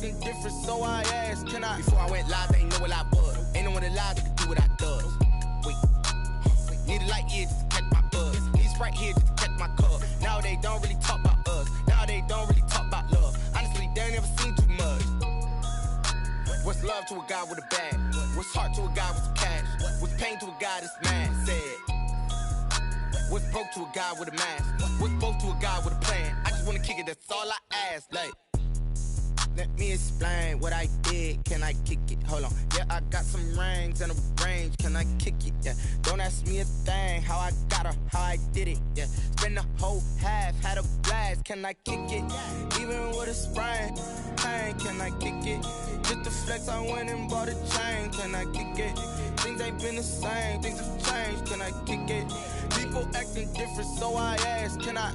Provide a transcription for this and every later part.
acting different, so I asked, can I? Before I went live, they ain't know what I was. Ain't no one alive that could do what I does. Wait. Need a light here just to catch my buzz. Need Sprite here just to catch my cup. Now they don't really talk about us. Now they don't really talk about love. Honestly, they ain't never seen too much. What's love to a guy with a bag? What's heart to a guy with some cash? What's pain to a guy that's mad? Said. What's broke to a guy with a mask? What's broke to a guy with a plan? I just wanna kick it, that's all I ask. Like, let me explain what I did. Can I kick it? Hold on. Yeah, I got some rings and a range. Can I kick it? Yeah. Don't ask me a thing. How I got her, how I did it. Yeah. Spend the whole half, had a blast. Can I kick it? Even with a sprain. Pain, can I kick it? Just the flex, I went and bought a chain. Can I kick it? Things ain't been the same. Things have changed. Can I kick it? People acting different, so I ask, can I?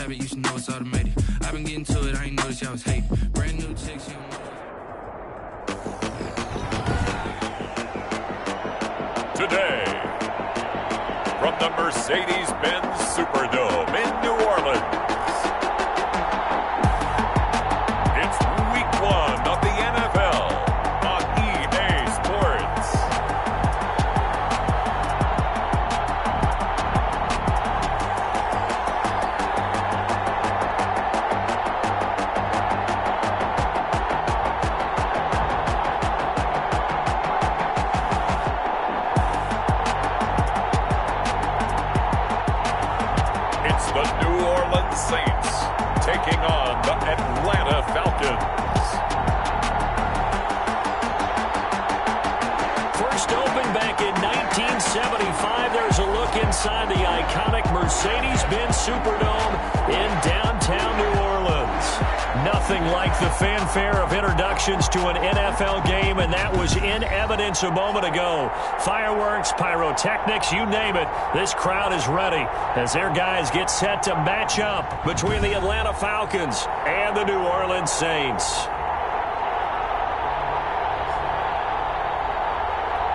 You should know it's automated. I've been getting to it, I ain't noticed y'all was hating. Brand new chicks, you don't know. Today, from the Mercedes-Benz Superdome in New Orleans, it's Week 1 of the NFL on EA Sports. The New Orleans Saints taking on the Atlanta Falcons. First opened back in 1975. There's a look inside the iconic Mercedes-Benz Superdome in downtown New Orleans. Nothing like the fanfare of introductions to an NFL game, and that was in evidence a moment ago. Fireworks, pyrotechnics, you name it. This crowd is ready as their guys get set to match up between the Atlanta Falcons and the New Orleans Saints.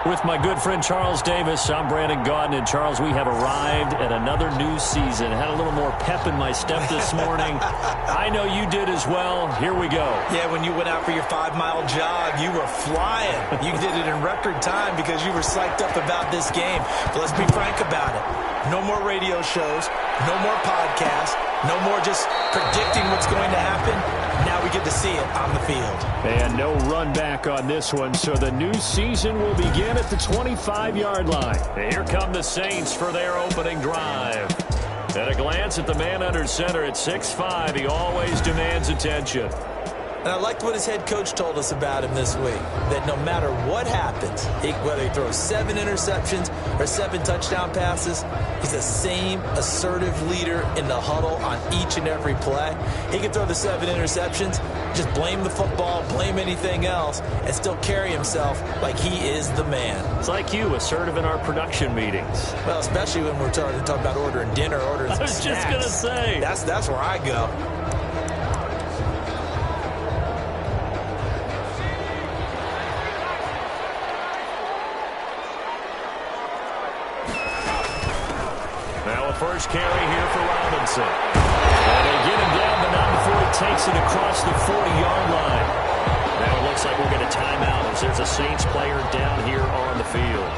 With my good friend Charles Davis, I'm Brandon Gaudin. And Charles, we have arrived at another new season. Had a little more pep in my step this morning. I know you did as well. Here we go. Yeah, when you went out for your 5-mile jog, you were flying. You did it in record time because you were psyched up about this game. But let's be frank about it. No more radio shows, no more podcasts, no more just predicting what's going to happen. Now we get to see it on the field. And no run back on this one, so the new season will begin at the 25-yard line. And here come the Saints for their opening drive. At a glance at the man under center at 6'5", he always demands attention. And I liked what his head coach told us about him this week, that no matter what happens, whether he throws 7 interceptions or 7 touchdown passes, he's the same assertive leader in the huddle on each and every play. He can throw the 7 interceptions, just blame the football, blame anything else, and still carry himself like he is the man. It's like you, assertive in our production meetings. Well, especially when we're talking about ordering dinner, ordering some snacks. I was just going to say. That's where I go. First carry here for Robinson. And they get him down, but not before he takes it across the 40-yard line. Now it looks like we'll get a timeout as there's a Saints player down here on the field.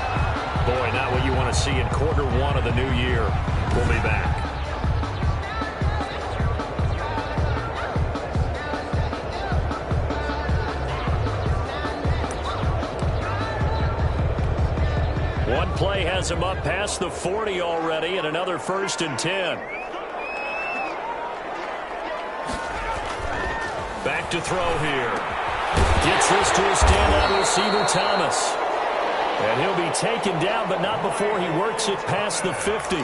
Boy, not what you want to see in quarter 1 of the new year. We'll be back. One play has him up past the 40 already, and another 1st and 10. Back to throw here. Gets this to a standout receiver Thomas. And he'll be taken down, but not before he works it past the 50.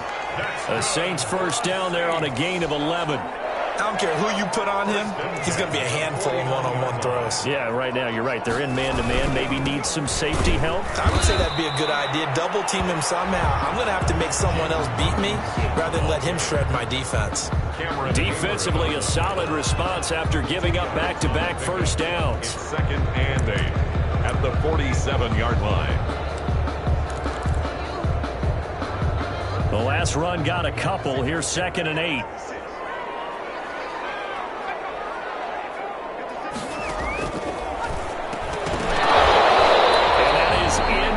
A Saints first down there on a gain of 11. I don't care who you put on him, he's going to be a handful in one-on-one throws. Yeah, right now, you're right. They're in man-to-man. Maybe need some safety help. I would say that'd be a good idea. Double team him somehow. I'm going to have to make someone else beat me rather than let him shred my defense. Defensively, a solid response after giving up back-to-back first downs. Second and 8 at the 47-yard line. The last run got a couple. Here's second and 8.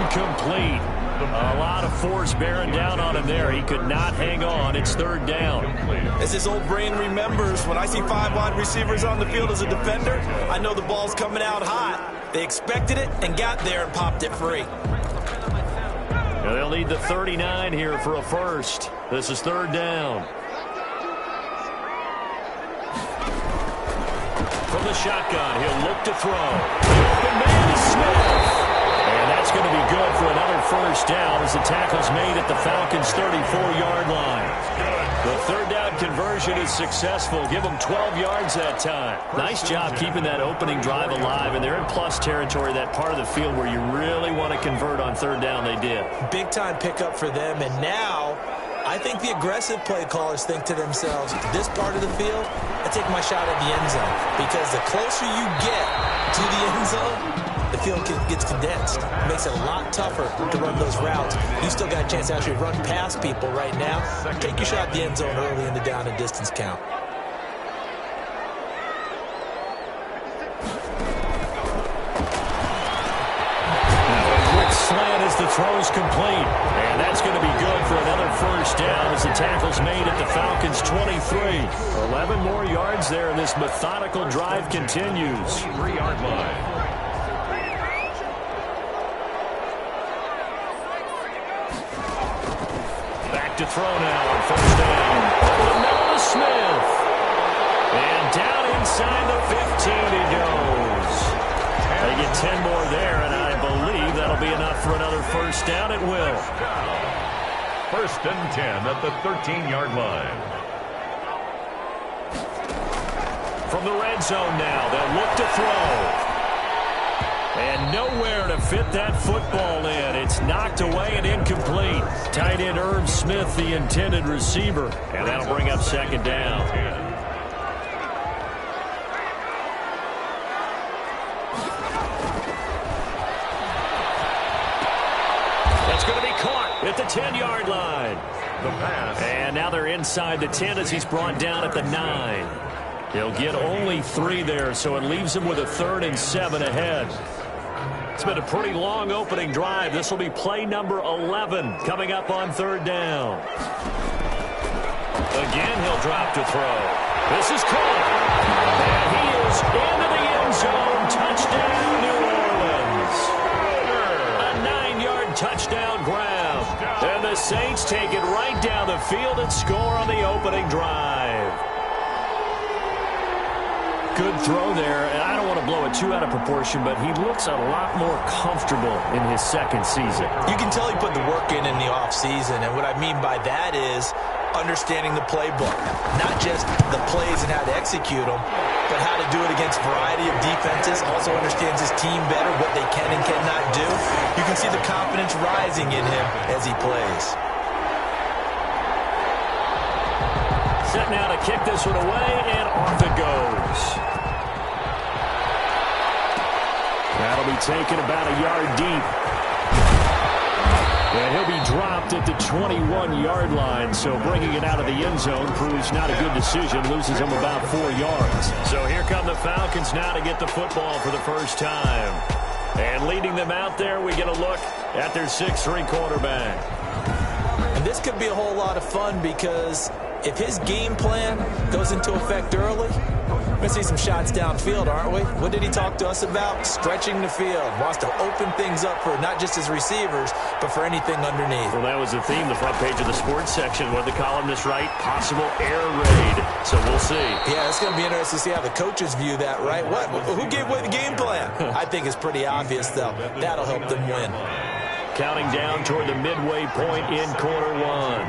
Complete. A lot of force bearing down on him there. He could not hang on. It's third down. As his old brain remembers, when I see 5 wide receivers on the field as a defender, I know the ball's coming out hot. They expected it and got there and popped it free. Now they'll need the 39 here for a first. This is third down. From the shotgun, he'll look to throw. The open man is Smith. And that's going to be good for another first down as the tackle's made at the Falcons' 34-yard line. The third down conversion is successful. Give them 12 yards that time. Nice job keeping that opening drive alive, and they're in plus territory, that part of the field where you really want to convert on third down. They did. Big-time pickup for them, and now I think the aggressive play callers think to themselves, this part of the field, I take my shot at the end zone, because the closer you get to the end zone, the field gets condensed. It makes it a lot tougher to run those routes. You still got a chance to actually run past people right now. Take your shot at the end zone early in the down and distance count. Quick slant as the throw's complete. And that's going to be good for another first down as the tackle's made at the Falcons' 23. 11 more yards there, and this methodical drive continues. 3-yard line. To throw now on first down. Over the middle to Smith. And down inside the 15 he goes. They get 10 more there, and I believe that'll be enough for another first down. It will. First and 10 at the 13-yard line. From the red zone now, they'll look to throw. And nowhere to fit that football in. It's knocked away and incomplete. Tight end Irv Smith, the intended receiver. And that'll bring up second down. That's going to be caught at the 10-yard line. The pass. And now they're inside the 10 as he's brought down at the 9. He'll get only 3 there, so it leaves him with a 3rd and 7 ahead. It's been a pretty long opening drive. This will be play number 11 coming up on third down. Again, he'll drop to throw. This is caught. And he is into the end zone. Touchdown, New Orleans. A 9-yard touchdown grab. And the Saints take it right down the field and score on the opening drive. Good throw there, and I don't want to blow it too out of proportion, but he looks a lot more comfortable in his second season. You can tell he put the work in the offseason, and what I mean by that is understanding the playbook. Not just the plays and how to execute them, but how to do it against a variety of defenses. Also understands his team better, what they can and cannot do. You can see the confidence rising in him as he plays. Set now to kick this one away, and off it goes. That'll be taken about a yard deep. And he'll be dropped at the 21-yard line, so bringing it out of the end zone proves not a good decision, loses him about 4 yards. So here come the Falcons now to get the football for the first time. And leading them out there, we get a look at their 6'3" quarterback. And this could be a whole lot of fun because if his game plan goes into effect early, We're going to see some shots downfield, aren't we? What did he talk to us about? Stretching the field. Wants to open things up for not just his receivers, but for anything underneath. Well, that was the theme, the front page of the sports section. What did the columnist write? Possible air raid. So we'll see. Yeah, it's going to be interesting to see how the coaches view that, right? Who gave away the game plan? I think it's pretty obvious, though. That'll help them win. Counting down toward the midway point in quarter one.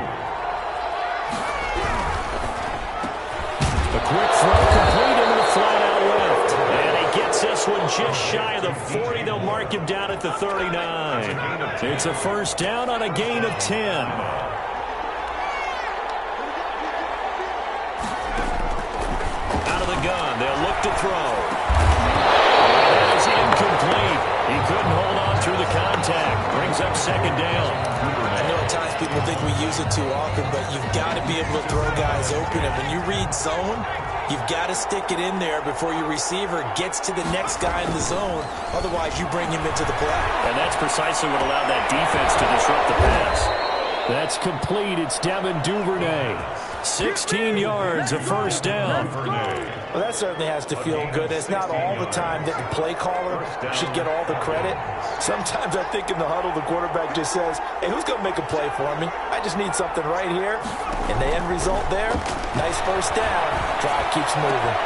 A quick throw complete into the flat out left. And he gets this one just shy of the 40. They'll mark him down at the 39. It's a first down on a gain of 10. Out of the gun. They'll look to throw. That is incomplete. He couldn't hold on through the contact. Brings up second down. I know at times people think we use it too often, but you've got to be able to throw guys open. And when you read zone, you've got to stick it in there before your receiver gets to the next guy in the zone. Otherwise, you bring him into the play. And that's precisely what allowed that defense to disrupt the pass. That's complete. It's Devin Duvernay. 16 yards, a first down. Well, that certainly has to feel good. It's not all the time that the play caller should get all the credit. Sometimes I think in the huddle, the quarterback just says, hey, who's going to make a play for me? I just need something right here. And the end result there, nice first down. Drive keeps moving.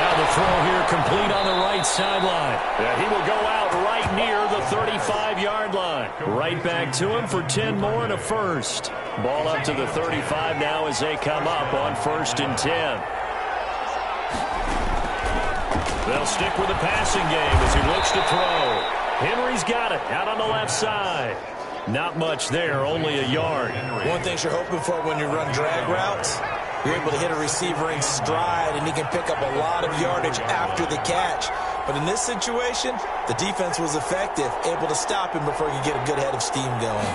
Now the throw here complete on the right sideline. He will go out right near the 35-yard line. Right back to him for 10 more and a first. Ball up to the 35 now as they come up on 1st and 10. They'll stick with the passing game as he looks to throw. Henry's got it out on the left side. Not much there, only a yard. One thing you're hoping for when you run drag routes, you're able to hit a receiver in stride, and he can pick up a lot of yardage after the catch. But in this situation, the defense was effective, able to stop him before he could get a good head of steam going.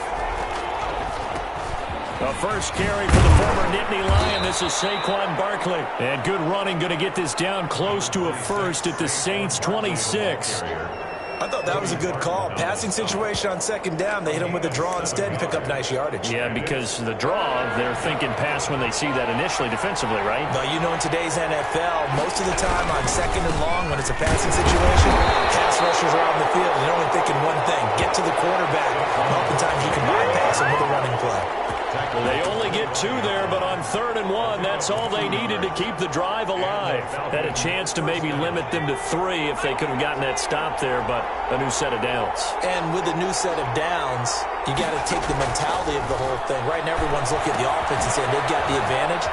The first carry for the former Nittany Lion. This is Saquon Barkley. And good running, going to get this down close to a first at the Saints' 26. I thought that was a good call. Passing situation on second down. They hit him with a draw instead and pick up nice yardage. Yeah, because the draw, they're thinking pass when they see that initially defensively, right? But you know, in today's NFL, most of the time on second and long, when it's a passing situation, pass rushers are out in the field and they're only thinking one thing, get to the quarterback. Oftentimes you can bypass him with a running play. They only get 2 there, but on 3rd and 1, that's all they needed to keep the drive alive. Had a chance to maybe limit them to 3 if they could have gotten that stop there, but a new set of downs. And with a new set of downs, you got to take the mentality of the whole thing. Right now, everyone's looking at the offense and saying they've got the advantage.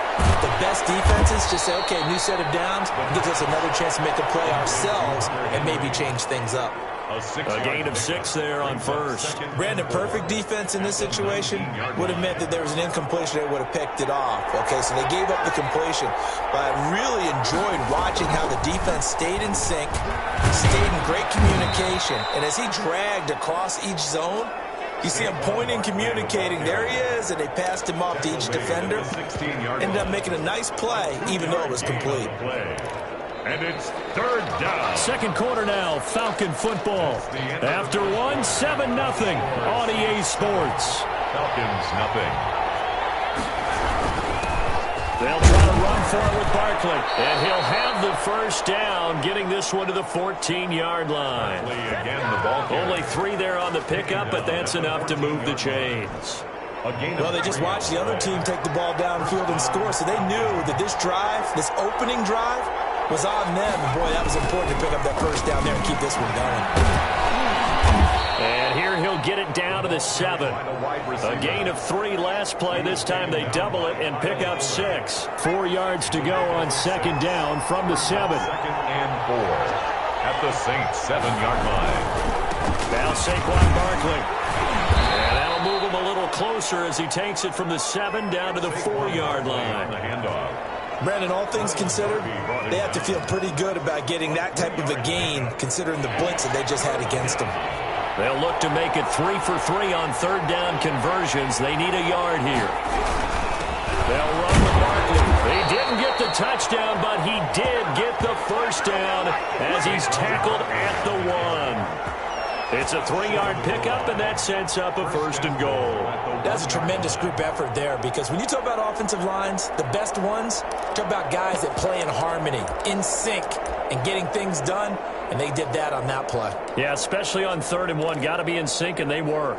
The best defenses just say, okay, new set of downs, gives us another chance to make a play ourselves and maybe change things up. A gain of 6 there on first. Brandon, perfect defense in this situation would have meant that there was an incompletion. They would have picked it off. Okay, so they gave up the completion. But I really enjoyed watching how the defense stayed in sync, stayed in great communication. And as he dragged across each zone, you see him pointing, communicating. There he is, and they passed him off to each defender. Ended up making a nice play, even though it was complete. And it's 3rd down. Second quarter now, Falcon football. After 1, 7-0 on EA Sports. Falcons nothing. They'll try to run for it with Barkley. And he'll have the first down, getting this one to the 14-yard line. Again, the ball Only 3 there on the pickup, but that's enough to move the chains. Well, they just watched the other team take the ball downfield and score, so they knew that this drive, this opening drive, was on them. And boy, that was important to pick up that first down there and keep this one going. And here he'll get it down to the 7. A gain of 3 last play. This time they double it and pick up 6. 4 yards to go on 2nd down from the 7. 2nd and 4 at the Saints 7-yard line. Now Saquon Barkley. And that'll move him a little closer as he takes it from the 7 down to the 4-yard line. The handoff. Brandon, all things considered, they have to feel pretty good about getting that type of a gain, considering the blitz that they just had against them. They'll look to make it 3 for 3 on 3rd down conversions. They need a yard here. They'll run with Barkley. He didn't get the touchdown, but he did get the first down as he's tackled at the 1. It's a 3-yard pickup, and that sets up a 1st and goal. That's a tremendous group effort there, because when you talk about offensive lines, the best ones, talk about guys that play in harmony, in sync, and getting things done, and they did that on that play. Yeah, especially on 3rd and 1. Got to be in sync, and they were.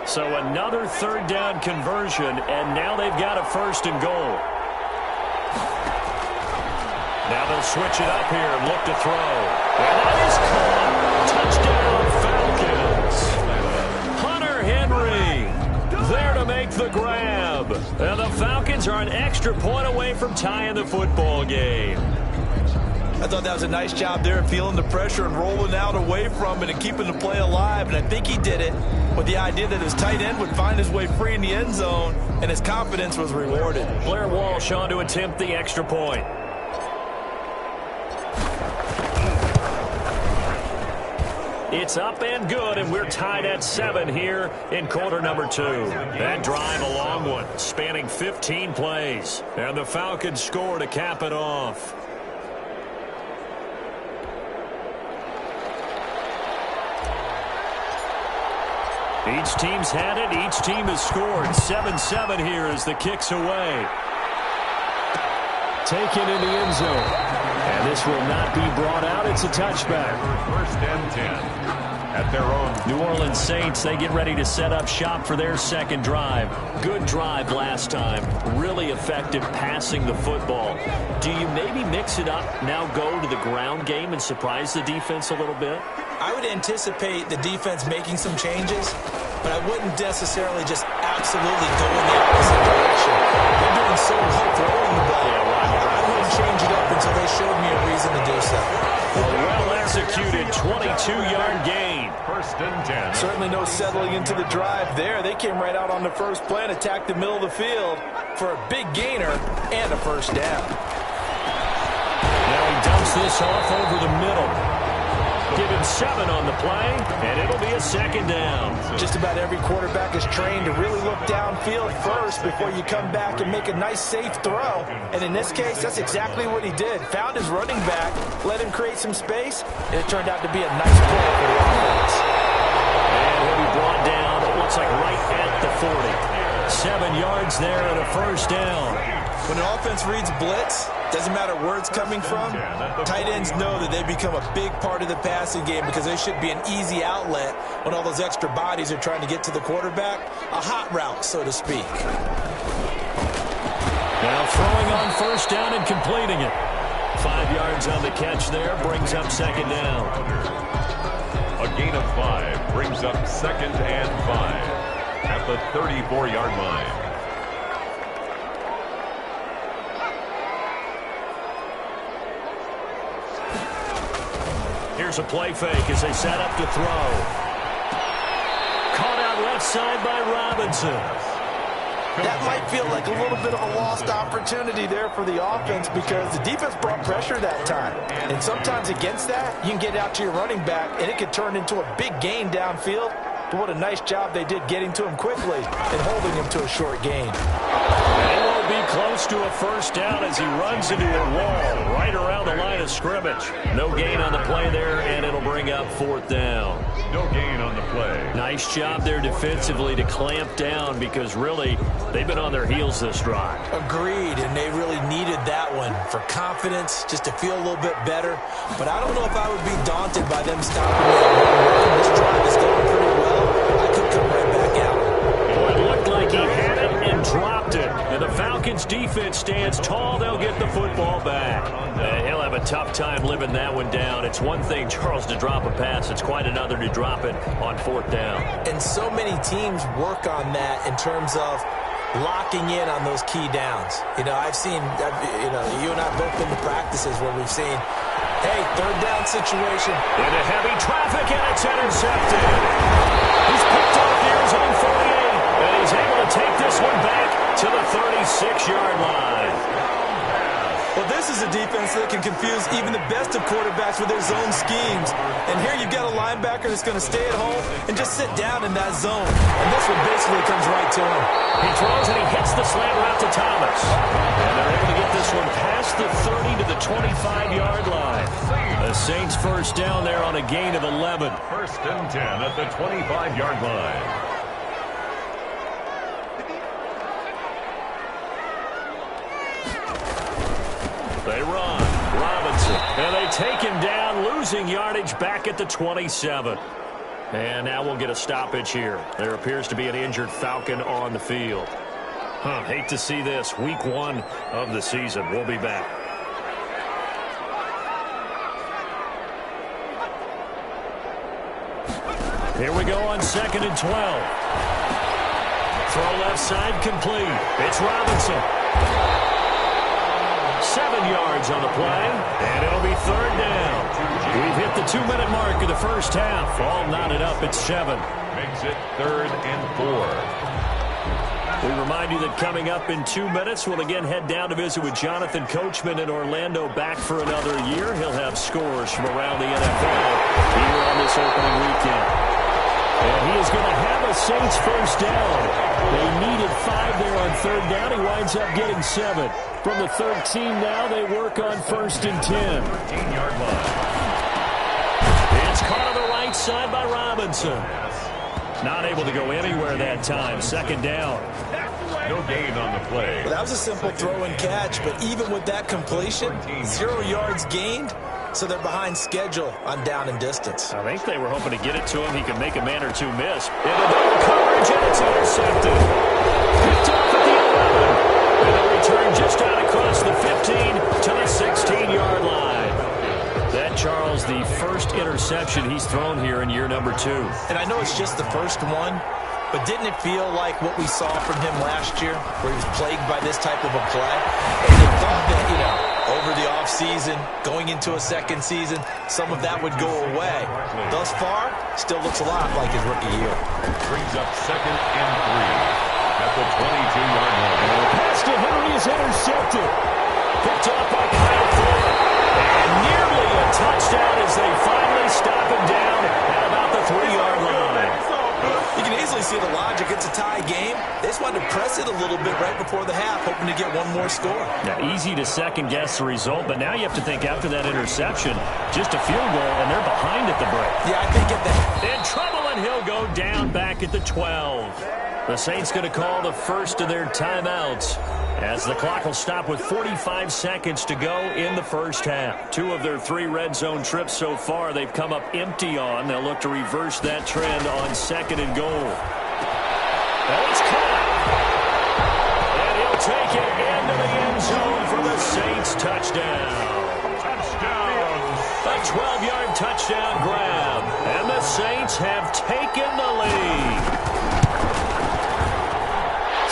So another 3rd down conversion, and now they've got a 1st and goal. Now they'll switch it up here and look to throw. And that is caught. Touchdown, Falcons. Hunter Henry there to make the grab. And the Falcons are an extra point away from tying the football game. I thought that was a nice job there, feeling the pressure and rolling out away from it and keeping the play alive. And I think he did it with the idea that his tight end would find his way free in the end zone, and his confidence was rewarded. Blair Walsh on to attempt the extra point. It's up and good, and we're tied at 7 here in quarter number 2. That drive, a long one, spanning 15 plays. And the Falcons score to cap it off. Each team's had it. Each team has scored. 7-7 here as the kick's away. Taken in the end zone. And this will not be brought out. It's a touchback. 1st and 10 at their own. New Orleans Saints, they get ready to set up shop for their 2nd drive. Good drive last time. Really effective passing the football. Do you maybe mix it up, now go to the ground game and surprise the defense a little bit? I would anticipate the defense making some changes, but I wouldn't necessarily just absolutely go in the opposite direction. They're doing so well throwing the ball. I wouldn't change it up until they showed me a reason to do so. A well-executed 22-yard gain. 1st and 10. Certainly no settling into the drive there. They came right out on the first play and attacked the middle of the field for a big gainer and a 1st down. Now he dumps this off over the middle. Give him 7 on the play, and it'll be a 2nd down. Just about every quarterback is trained to really look downfield first before you come back and make a nice, safe throw. And in this case, that's exactly what he did. Found his running back, let him create some space, and it turned out to be a nice play for the offense. And he'll be brought down, it looks like right at the 40. 7 yards there and a 1st down. When an offense reads blitz, doesn't matter where it's coming from, tight ends know that they become a big part of the passing game because they should be an easy outlet when all those extra bodies are trying to get to the quarterback. A hot route, so to speak. Now throwing on 1st down and completing it. 5 yards on the catch there, brings up 2nd down. A gain of 5 brings up 2nd and 5 at the 34-yard line. Here's a play fake as they set up to throw. Caught out left side by Robinson. That might feel like a little bit of a lost opportunity there for the offense because the defense brought pressure that time. And sometimes against that, you can get out to your running back, and it could turn into a big gain downfield. But what a nice job they did getting to him quickly and holding him to a short gain. And he won't be close to a 1st down as he runs into a wall right around the line of scrimmage. No gain on the play there, and it'll bring up 4th down. No gain on the play. Nice job there defensively to clamp down because really they've been on their heels this drive. Agreed, and they really needed that one for confidence, just to feel a little bit better. But I don't know if I would be daunted by them stopping me at 1-1. This drive is going pretty well. I could come right back out. Well, it looked like he had it and dropped it. And the Falcons defense stands tall. They'll get the football back. He'll have a tough time living that one down. It's one thing, Charles, to drop a pass. It's quite another to drop it on 4th down. And so many teams work on that in terms of locking in on those key downs. You know, I've seen, you and I both been to practices where we've seen, hey, 3rd down situation. Into heavy traffic, and it's intercepted. He's picked off near his own 48, and he's able to take this one back to the 36-yard line. Well, this is a defense that can confuse even the best of quarterbacks with their zone schemes. And here you've got a linebacker that's going to stay at home and just sit down in that zone. And this one basically comes right to him. He throws and he hits the slant route to Thomas. And they're able to get this one past the 30 to the 25-yard line. The Saints first down there on a gain of 11. First and 10 at the 25-yard line. They run. Robinson. And they take him down, losing yardage back at the 27. And now we'll get a stoppage here. There appears to be an injured Falcon on the field. Hate to see this. Week 1 of the season. We'll be back. Here we go on 2nd and 12. Throw left side complete. It's Robinson. 7 yards on the play, and it'll be 3rd down. We've hit the 2-minute mark of the first half. All knotted up at 7. Makes it 3rd and 4. We remind you that coming up in 2 minutes, we'll again head down to visit with Jonathan Coachman in Orlando, back for another year. He'll have scores from around the NFL here on this opening weekend. And he is going to have a Saints first down. They needed 5 there on 3rd down. He winds up getting 7. From the 13 now, they work on 1st and 10. 13-yard line. It's caught on the right side by Robinson. Not able to go anywhere that time. 2nd down. No gain on the play. Well, that was a simple throw and catch, but even with that completion, 0 yards gained. So they're behind schedule on down and distance. I think they were hoping to get it to him. He could make a man or two miss. Into double coverage, and it's intercepted. Picked off at the 11. And a return just out across the 15 to the 16-yard line. That, Charles, the first interception he's thrown here in year number 2. And I know it's just the first one, but didn't it feel like what we saw from him last year, where he was plagued by this type of a play? And they thought that, over the offseason, going into a second season, some of that would go away. Thus far, still looks a lot like his rookie year. Brings up 2nd and 3 at the 22-yard line. And the pass to Henry is intercepted. Picked off by Kyle Fuller. And nearly a touchdown as they finally stop him down at about the 3-yard line. You can easily see the logic. It's a tie game. They just wanted to press it a little bit right before the half, hoping to get one more score. Now, easy to second-guess the result, but now you have to think after that interception, just a field goal, and they're behind at the break. Yeah, I think at that. In trouble, and he'll go down back at the 12. The Saints going to call the first of their timeouts, as the clock will stop with 45 seconds to go in the first half. 2 of their 3 red zone trips so far they've come up empty on. They'll look to reverse that trend on 2nd and goal. Oh, it's caught. And he'll take it into the end zone for the Saints touchdown. A 12-yard touchdown grab. And the Saints have taken the lead.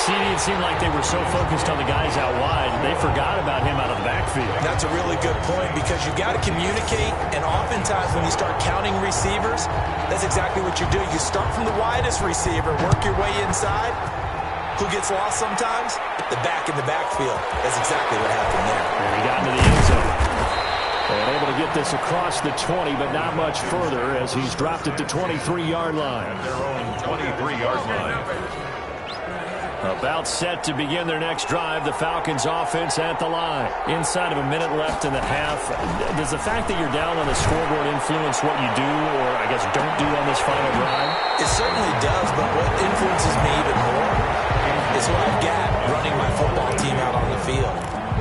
It seemed like they were so focused on the guys out wide, they forgot about him out of the backfield. That's a really good point, because you've got to communicate, and oftentimes when you start counting receivers, that's exactly what you're doing. You start from the widest receiver, work your way inside. Who gets lost sometimes? The back in the backfield. That's exactly what happened there. And he got into the end zone. And able to get this across the 20, but not much further, as he's dropped at the 23-yard line. Their own 23-yard line. About set to begin their next drive, the Falcons offense at the line. Inside of a minute left in the half, does the fact that you're down on the scoreboard influence what you do, or I guess don't do on this final drive? It certainly does, but what influences me even more is what I've got running my football team out on the field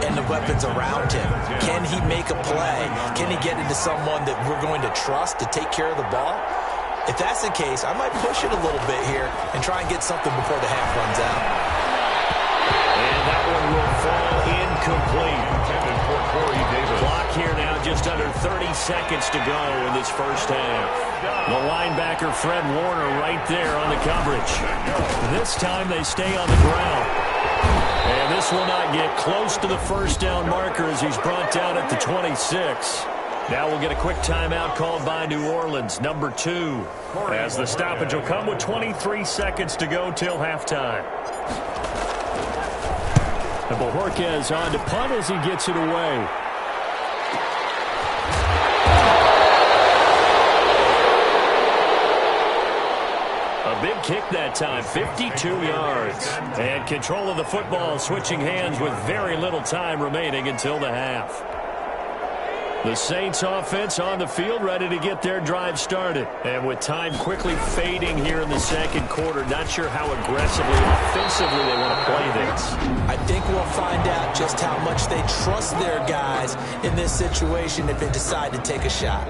and the weapons around him. Can he make a play? Can he get into someone that we're going to trust to take care of the ball? If that's the case, I might push it a little bit here and try and get something before the half runs out. And that one will fall incomplete. Clock here now, just under 30 seconds to go in this first half. The linebacker, Fred Warner, right there on the coverage. This time they stay on the ground. And this will not get close to the first down marker as he's brought down at the 26. Now we'll get a quick timeout called by New Orleans, number 2, as the stoppage will come with 23 seconds to go till halftime. And Bojorquez on to punt as he gets it away. A big kick that time, 52 yards. And control of the football, switching hands with very little time remaining until the half. The Saints offense on the field, ready to get their drive started. And with time quickly fading here in the second quarter, not sure how aggressively, offensively they want to play this. I think we'll find out just how much they trust their guys in this situation if they decide to take a shot.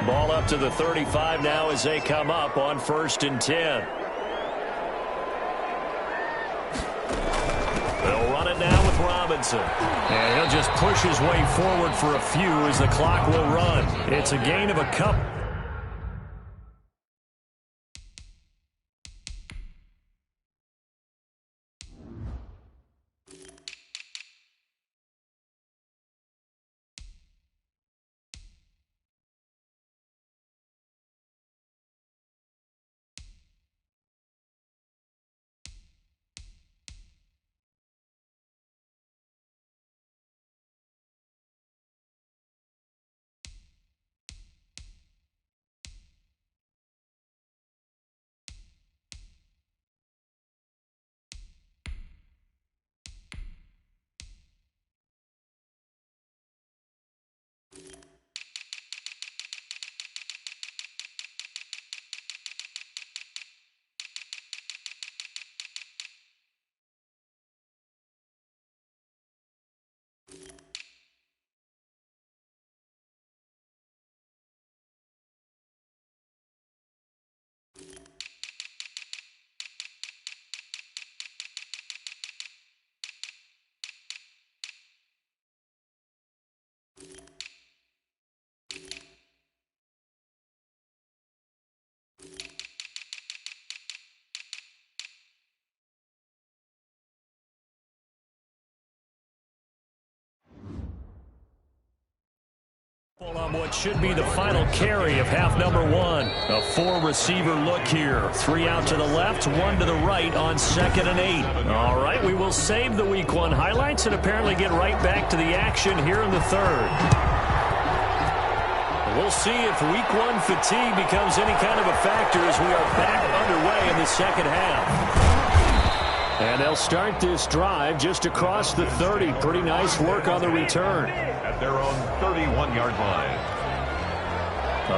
Ball up to the 35 now as they come up on 1st and 10. They'll run it now with Robinson. And he'll just push his way forward for a few as the clock will run. It's a gain of a couple. On what should be the final carry of half number one. A 4-receiver look here. 3 out to the left, 1 to the right on 2nd and 8. All right, we will save the Week 1 highlights and apparently get right back to the action here in the 3rd. We'll see if Week 1 fatigue becomes any kind of a factor as we are back underway in the 2nd half. And they'll start this drive just across the 30. Pretty nice work on the return. At their own 31-yard line.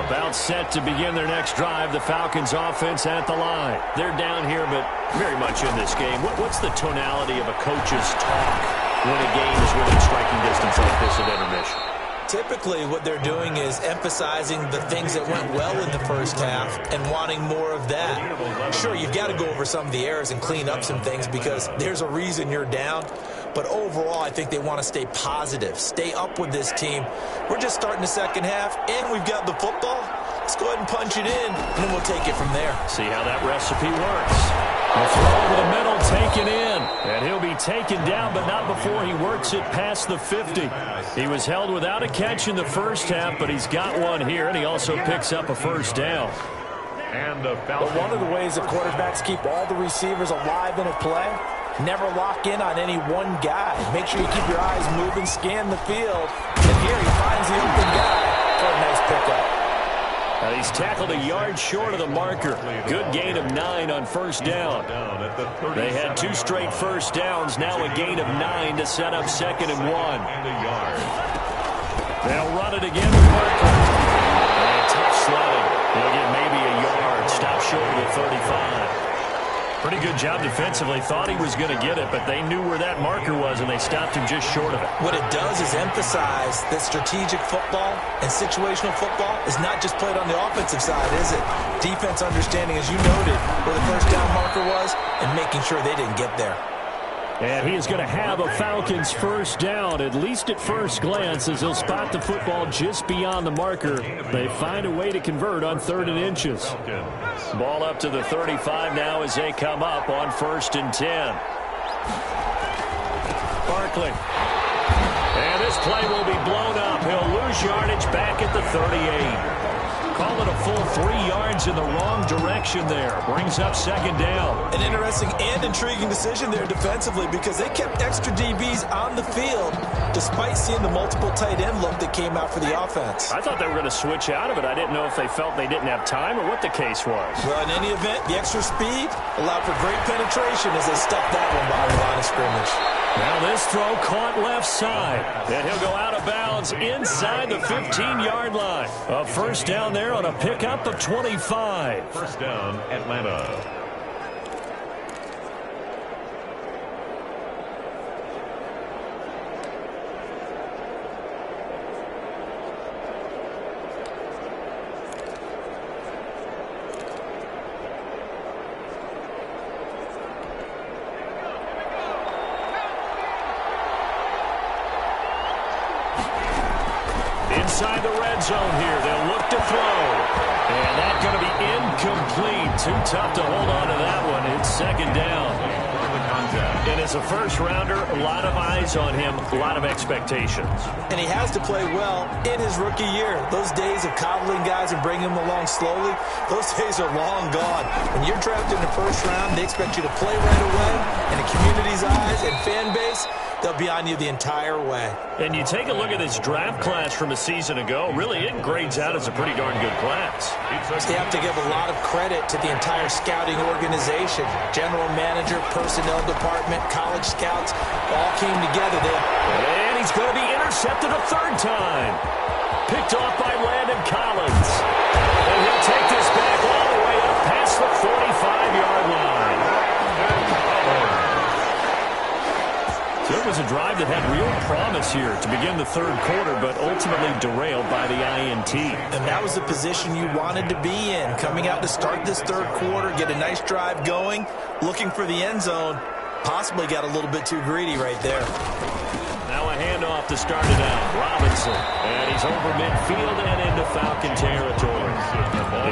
About set to begin their next drive, the Falcons offense at the line. They're down here, but very much in this game. What's the tonality of a coach's talk when a game is within striking distance like this at intermission? Typically, what they're doing is emphasizing the things that went well in the first half and wanting more of that. Sure, you've got to go over some of the errors and clean up some things because there's a reason you're down. But overall, I think they want to stay positive, stay up with this team. We're just starting the second half, and we've got the football. Let's go ahead and punch it in, and then we'll take it from there. See how that recipe works. A throw over the middle, taken in. And he'll be taken down, but not before he works it past the 50. He was held without a catch in the first half, but he's got one here, and he also picks up a first down. And but one of the ways that quarterbacks keep all the receivers alive in a play, never lock in on any one guy. Make sure you keep your eyes moving, scan the field. And here he finds the open guy for a nice pickup. Now he's tackled a yard short of the marker. Good gain of 9 on first down. They had 2 straight first downs. Now a gain of 9 to set up 2nd and 1. They'll run it again with Parker. And tough sledding. He'll get maybe a yard. Stop short of the 35. Pretty good job defensively. Thought he was going to get it, but they knew where that marker was, and they stopped him just short of it. What it does is emphasize that strategic football and situational football is not just played on the offensive side, is it? Defense understanding, as you noted, where the first down marker was and making sure they didn't get there. And he is going to have a Falcons first down, at least at first glance, as he'll spot the football just beyond the marker. They find a way to convert on 3rd and inches. Ball up to the 35 now as they come up on 1st and 10. Barkley. And this play will be blown up. He'll lose yardage back at the 38. Call it a full 3 yards in the wrong direction there. Brings up second down. An interesting and intriguing decision there defensively because they kept extra DBs on the field despite seeing the multiple tight end look that came out for the offense. I thought they were going to switch out of it. I didn't know if they felt they didn't have time or what the case was. Well, in any event, the extra speed allowed for great penetration as they stuffed that one behind the line of scrimmage. Now this throw caught left side. And he'll go out of bounds inside the 15-yard line. A first down there on a pickup of 25. First down, Atlanta. Inside the red zone here. They'll look to throw. And that's going to be incomplete. Too tough to hold on to that one. It's second down. And as a first-rounder, a lot of eyes on him, a lot of expectations. And he has to play well in his rookie year. Those days of coddling guys and bringing them along slowly, those days are long gone. When you're drafted in the first round, they expect you to play right away. And the community's eyes and fan base, they'll be on you the entire way. And you take a look at this draft class from a season ago, really it grades out as a pretty darn good class. They have to give a lot of credit to the entire scouting organization. General manager, personnel department, college scouts, all came together. And he's going to be intercepted a third time. Picked off by Landon Collins. And he'll take this back all the way up past the 45-yard line. So it was a drive that had real promise here to begin the third quarter, but ultimately derailed by the INT. And that was the position you wanted to be in. Coming out to start this third quarter, get a nice drive going, looking for the end zone. Possibly got a little bit too greedy right there. Now a handoff to start it out. Robinson. And he's over midfield and into Falcon territory.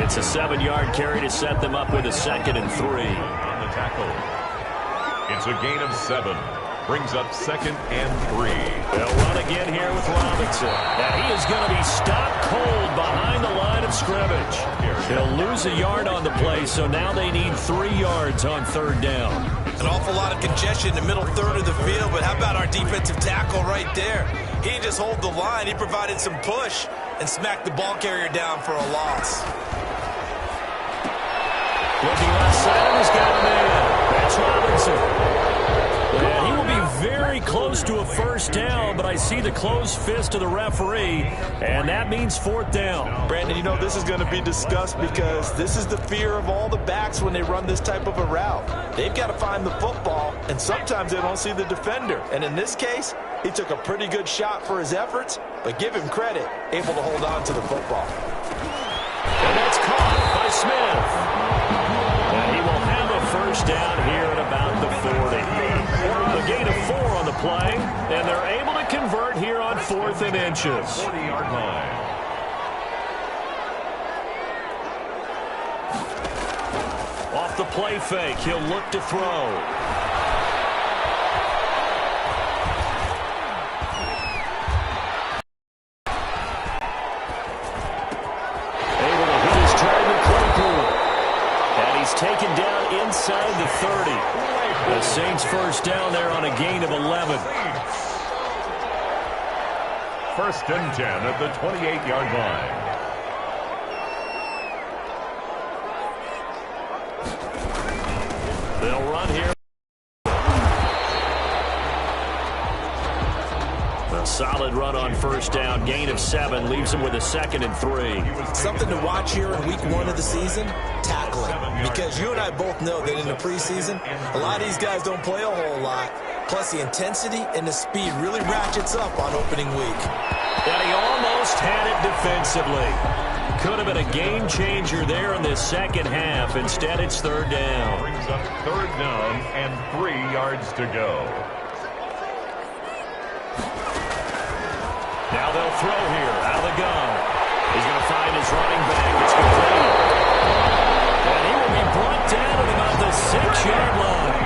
It's a 7-yard carry to set them up with a 2nd and 3. On the tackle. It's a gain of 7. Brings up 2nd and 3. They'll run again here with Robinson. Now he is going to be stopped cold behind the line of scrimmage. He'll lose a yard on the play, so now they need 3 yards on third down. An awful lot of congestion in the middle third of the field, but how about our defensive tackle right there? He didn't just hold the line. He provided some push and smacked the ball carrier down for a loss. Looking left side, he's got a man. That's Robinson. And he will be very close to a first down, but I see the closed fist of the referee, and that means 4th down. Brandon, you know this is going to be discussed because this is the fear of all the backs when they run this type of a route. They've got to find the football, and sometimes they don't see the defender. And in this case, he took a pretty good shot for his efforts, but give him credit, able to hold on to the football. And that's caught by Smith. And he will have a first down here at about the 40. A gain of 4 on the play, and they're able to convert here on 4th and inches. 40-yard line. Off the play fake, he'll look to throw. Able to hit his target quickly. And he's taken down inside the 30. The Saints first down there on a gain of 11. First and 10 at the 28-yard line. They'll run here. A solid run on first down. Gain of 7 leaves them with a 2nd and 3. Something to watch here in week 1 of the season, tackling. Because you and I both know that in the preseason, a lot of these guys don't play a whole lot. Plus the intensity and the speed really ratchets up on opening week. And he almost had it defensively. Could have been a game changer there in this second half. Instead, it's third down. Brings up 3rd down and 3 yards to go. Now they'll throw here out of the gun. He's going to find his running back. It's complete. And he will be brought down at about the 6-yard line.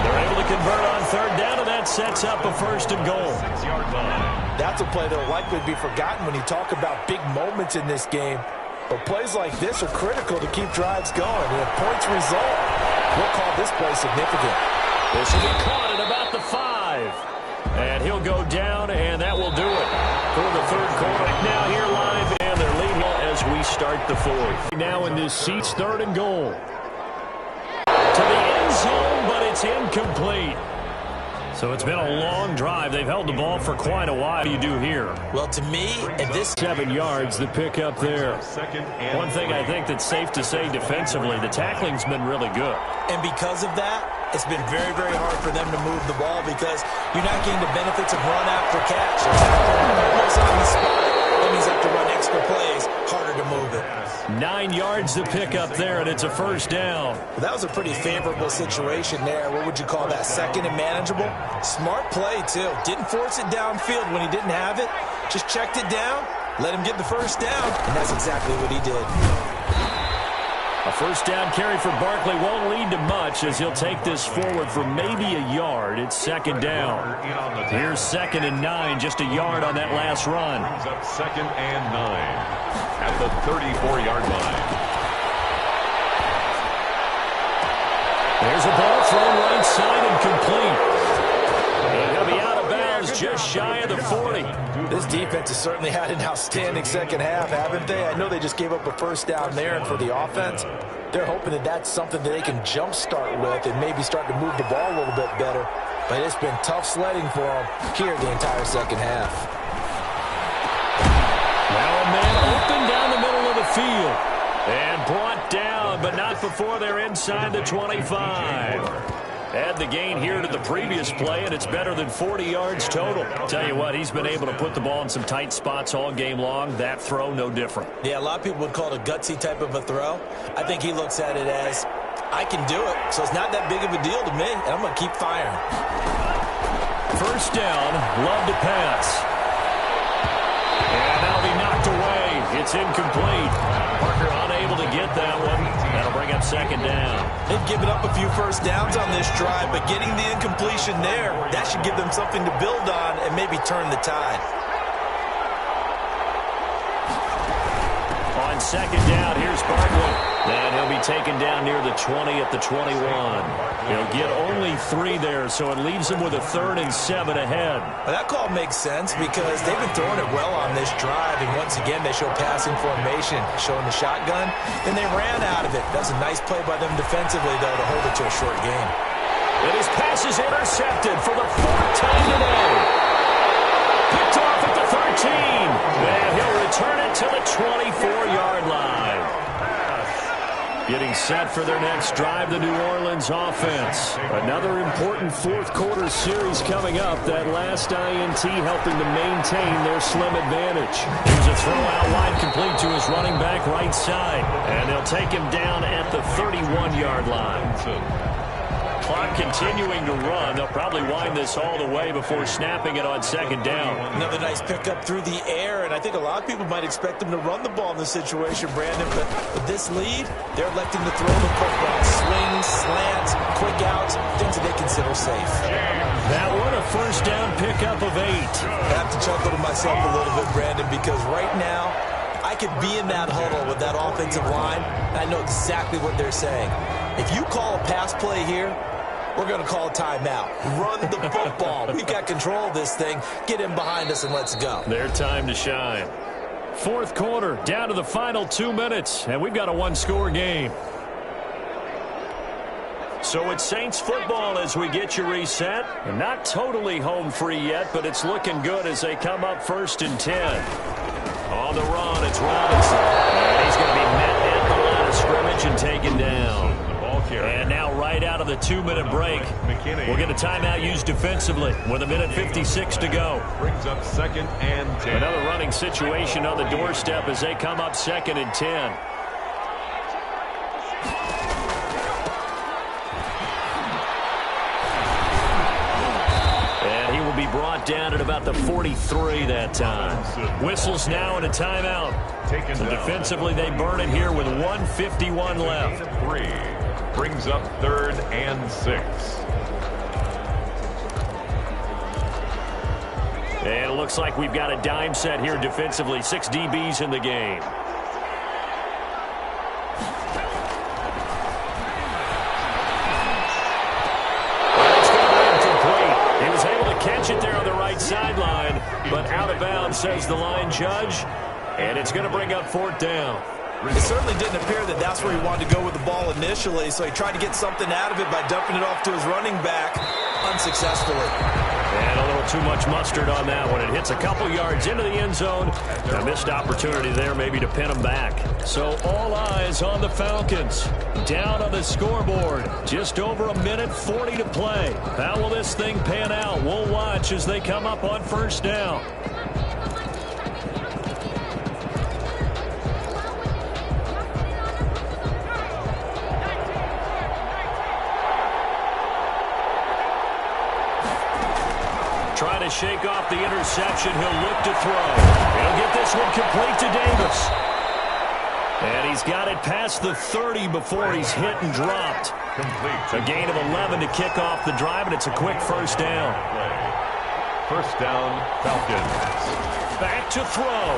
They're able to convert on third down, and that sets up a 1st and goal. 6-yard line. That's a play that will likely be forgotten when you talk about big moments in this game. But plays like this are critical to keep drives going. And if points result, we'll call this play significant. This will be caught at about the 5. And he'll go down, and that will do it for the third quarter. Now here live, and they're leading as we start the fourth. Now in this seats, 3rd and goal. To the end zone, but it's incomplete. So it's been a long drive. They've held the ball for quite a while. What do you do here? Well, to me, at this 7 yards, the pickup there. One thing I think that's safe to say defensively, the tackling's been really good. And because of that, it's been very, very hard for them to move the ball because you're not getting the benefits of run after catch. They're tackling almost on the spot. That means they have to run extra plays, harder to move it. 9 yards to pick up there, and it's a first down. Well, that was a pretty favorable situation there. What would you call that? Second and manageable? Smart play, too. Didn't force it downfield when he didn't have it. Just checked it down, let him get the first down, and that's exactly what he did. A first down carry for Barkley won't lead to much as he'll take this forward for maybe a yard. It's 2nd down. Here's 2nd and 9, just a yard on that last run. Brings up 2nd and 9 at the 34-yard line. There's a ball thrown right side and complete. And he'll be out of bounds just shy of the 40. This defense has certainly had an outstanding second half, haven't they? I know they just gave up a first down there, and for the offense, they're hoping that that's something that they can jumpstart with and maybe start to move the ball a little bit better. But it's been tough sledding for them here the entire second half. Now a man open down the middle of the field. And brought down, but not before they're inside the 25. Add the gain here to the previous play, and it's better than 40 yards total. Tell you what, he's been able to put the ball in some tight spots all game long. That throw, no different. Yeah, a lot of people would call it a gutsy type of a throw. I think he looks at it as, I can do it, so it's not that big of a deal to me, and I'm going to keep firing. First down, Love to pass. And that'll be knocked away. It's incomplete. Parker unable to get that one. That'll bring up 2nd down. They've given up a few first downs on this drive, but getting the incompletion there, that should give them something to build on and maybe turn the tide. On 2nd down, here's Barkley. And he'll be taken down near the 20 at the 21. He'll get only 3 there, so it leaves him with a 3rd and 7 ahead. Well, that call makes sense because they've been throwing it well on this drive, and once again, they show passing formation, showing the shotgun. Then they ran out of it. That's a nice play by them defensively, though, to hold it to a short game. And his pass is intercepted for the 4th time today. Picked off at the 13. And he'll return it to the 24-yard line. Getting set for their next drive, the New Orleans offense. Another important 4th quarter series coming up. That last INT helping to maintain their slim advantage. Here's a throw out wide complete to his running back right side. And they'll take him down at the 31-yard line. Clock continuing to run. They'll probably wind this all the way before snapping it on 2nd down. Another nice pickup through the air, and I think a lot of people might expect them to run the ball in this situation, Brandon, but with this lead, they're electing to throw the football. Swings, slants, quick outs, things that they consider safe. That one, a first down pickup of 8. I have to chuckle to myself a little bit, Brandon, because right now, I could be in that huddle with that offensive line, and I know exactly what they're saying. If you call a pass play here, we're going to call a timeout. Run the football. We've got control of this thing. Get in behind us and let's go. Their time to shine. 4th quarter, down to the final 2 minutes, and we've got a 1-score game. So it's Saints football as we get you reset. They're not totally home free yet, but it's looking good as they come up 1st and 10. On the run, it's Robinson. And he's going to be met at the line of scrimmage and taken down. And now right out of the 2-minute break, we'll get a timeout used defensively with 1:56 to go. Brings up 2nd and 10. Another running situation on the doorstep as they come up 2nd and 10. And he will be brought down at about the 43 that time. Whistles now and a timeout. So defensively, they burn it here with 1:51 left. 3. Brings up 3rd and 6. And it looks like we've got a dime set here defensively. 6 DBs in the game. but out of bounds, says the line judge. And it's going to bring up 4th down. It certainly didn't appear that that's where he wanted to go with the ball initially, so he tried to get something out of it by dumping it off to his running back unsuccessfully. And a little too much mustard on that one. It hits a couple yards into the end zone. A missed opportunity there maybe to pin him back. So all eyes on the Falcons. Down on the scoreboard. Just over 1:40 to play. How will this thing pan out? We'll watch as they come up on 1st down. Trying to shake off the interception. He'll look to throw. He'll get this one complete to Davis. And he's got it past the 30 before he's hit and dropped. A gain of 11 to kick off the drive, and it's a quick 1st down. 1st down, Falcons. Back to throw.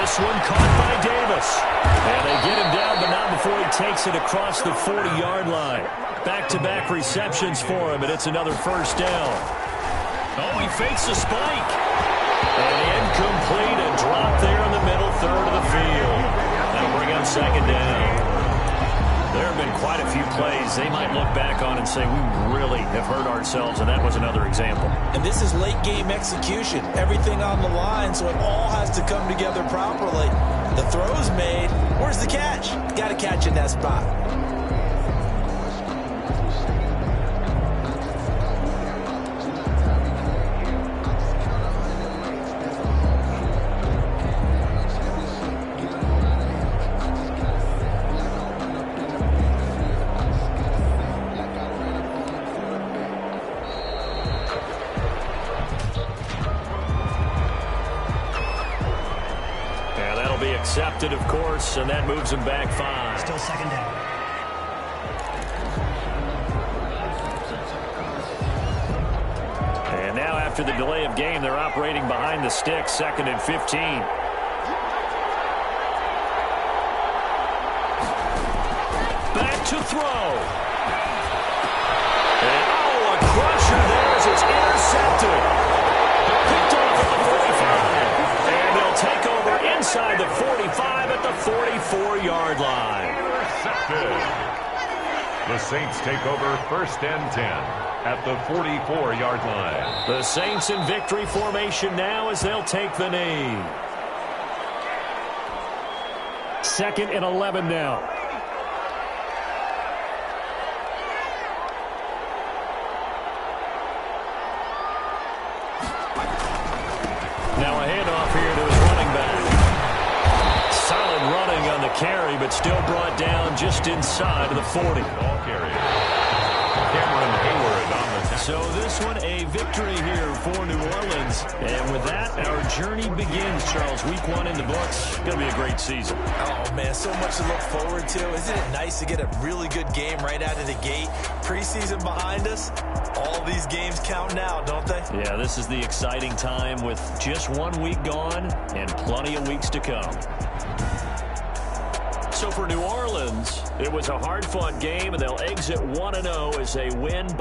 This one caught by Davis. And they get him down, but not before he takes it across the 40-yard line. Back-to-back receptions for him, and it's another 1st down. Oh, he fakes a spike. And incomplete, a drop there in the middle third of the field. That'll bring up 2nd down. There have been quite a few plays they might look back on and say, we really have hurt ourselves, and that was another example. And this is late-game execution. Everything on the line, so it all has to come together properly. The throw's made. Where's the catch? Got to catch in that spot. Accepted, of course, and that moves him back 5. Still 2nd down. And now after the delay of game, they're operating behind the sticks, 2nd and 15. Back to throw. And, oh, a crusher there as it's intercepted. Picked off at the 45. And they'll take over inside the 45 at the 44-yard line. Intercepted. The Saints take over 1st and 10 at the 44-yard line. The Saints in victory formation now as they'll take the knee. 2nd and 11 now. Now a handoff here to his running back. Solid running on the carry, but still brought down just inside of the 40. Ball carrier. Cameron Hayward on the tackle. So this one a victory here for New Orleans. And with that, our journey begins, Charles. Week 1 in the books. Going to be a great season. Oh, man, so much to look forward to. Isn't it nice to get a really good game right out of the gate? Preseason behind us. All these games count now, don't they? Yeah, this is the exciting time with just 1 week gone and plenty of weeks to come. So for New Orleans, it was a hard-fought game, and they'll exit 1-0 as they win by